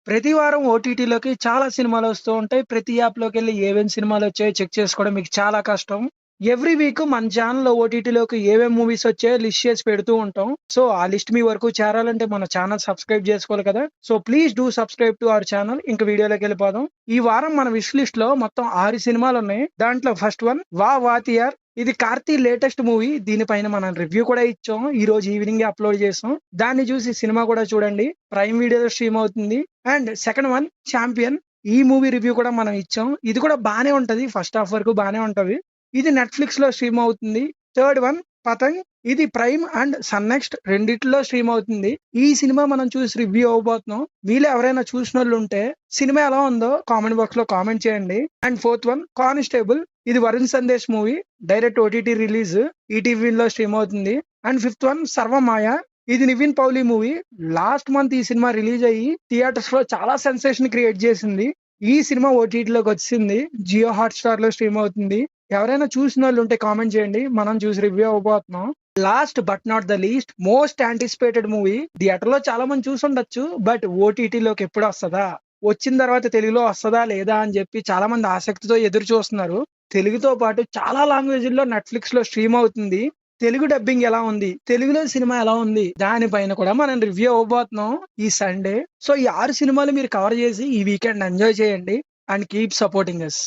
ప్రతి వారం ఓటీటీలోకి చాలా సినిమాలొస్తూ ఉంటాయి. ప్రతి యాప్‌లోకెళ్ళి ఏమేం సినిమాలొచ్చాయో చెక్ చేసుకోవడం మీకు చాలా కష్టం. ఎవ్రీ వీక్ మన ఛానెల్‌లో ఓటీటీలోకి ఏమేం మూవీస్ వచ్చాయో లిస్ట్ చేసి పెడుతూ ఉంటాం. సో, ఆ లిస్ట్ మీ వరకు చేరాలంటే మన ఛానెల్ సబ్స్క్రైబ్ చేసుకోవాలి కదా! So, please do subscribe to our channel. ఇంక వీడియోలోకెళ్ళిపోదాం. ఈ వారం మన విష్ లిస్ట్‌లో మొత్తం 6 సినిమాలున్నాయి. దాంట్లో ఫస్ట్ వన్ 'వా వాతియార్'. ఇది 'కార్తీ' లేటెస్ట్ మూవీ. దీనిపైన మనం రివ్యూ కూడా ఇచ్చాం. ఈరోజు ఈవినింగే అప్‌లోడ్ చేసాం. దాన్ని చూసి సినిమా కూడా చూడండి. ప్రైమ్ వీడియోలో స్ట్రీమ్ అవుతుంది. And second one 'champion'. ఈ మూవీ రివ్యూ కూడా మనం ఇచ్చాం. ఇది కూడా బానే ఉంటది. ఫస్ట్ హాఫ్ వరకు బానే ఉంటది. ఇది నెట్‌ఫ్లిక్స్‌లో స్ట్రీమ్ అవుతుంది. Third one 'Patang'. ఇది ప్రైమ్ అండ్ సన్ నెక్స్ట్ రెండిట్లో స్ట్రీమ్ అవుతుంది. ఈ సినిమా మనం చూసి రివ్యూ ఇవ్వబోతున్నాం. మీలో ఎవరైనా చూసినోళ్ళుంటే సినిమా ఎలా ఉందో కామెంట్ బాక్స్‌లో కామెంట్ చేయండి. And fourth one 'Constable'. ఇది Varun Sandesh movie. Direct OTT release. ఈటీవీలో స్ట్రీమ్ అవుతుంది. And fifth one 'Sarvam Maya'. ఇది Nivin Pauly movie. Last month ఈ సినిమా రిలీజ్ అయ్యి థియేటర్స్‌లో చాలా సెన్సేషన్ క్రియేట్ చేసింది. ఈ సినిమా ఓటీటీలోకి వచ్చింది. జియో హాట్‌స్టార్‌లో స్ట్రీమ్ అవుతుంది. ఎవరైనా చూసినోళ్ళుంటే కామెంట్ చేయండి. మనం చూసి రివ్యూ ఇవ్వబోతున్నాం. Last but not the least most anticipated movie. థియేటర్‌లో చాలా మంది చూసుండొచ్చు. బట్ ఓటీటీలోకి ఎప్పుడొస్తదా? వచ్చిన తర్వాత తెలుగులో వస్తదా? లేదా? అని చెప్పి చాలా మంది ఆసక్తితో ఎదురు చూస్తున్నారు. తెలుగుతో పాటు చాలా లాంగ్వేజ్‌ల్లో నెట్‌ఫ్లిక్స్‌లో స్ట్రీమ్ అవుతుంది. తెలుగు డబ్బింగ్ ఎలా ఉంది? తెలుగులో సినిమా ఎలా ఉంది? దానిపైన కూడా మనం రివ్యూ ఇవ్వబోతున్నాం ఈ సండే. సో, ఈ 6 సినిమాలు మీరు కవర్ చేసి ఈ వీకెండ్ ఎంజాయ్ చేయండి. And keep supporting us.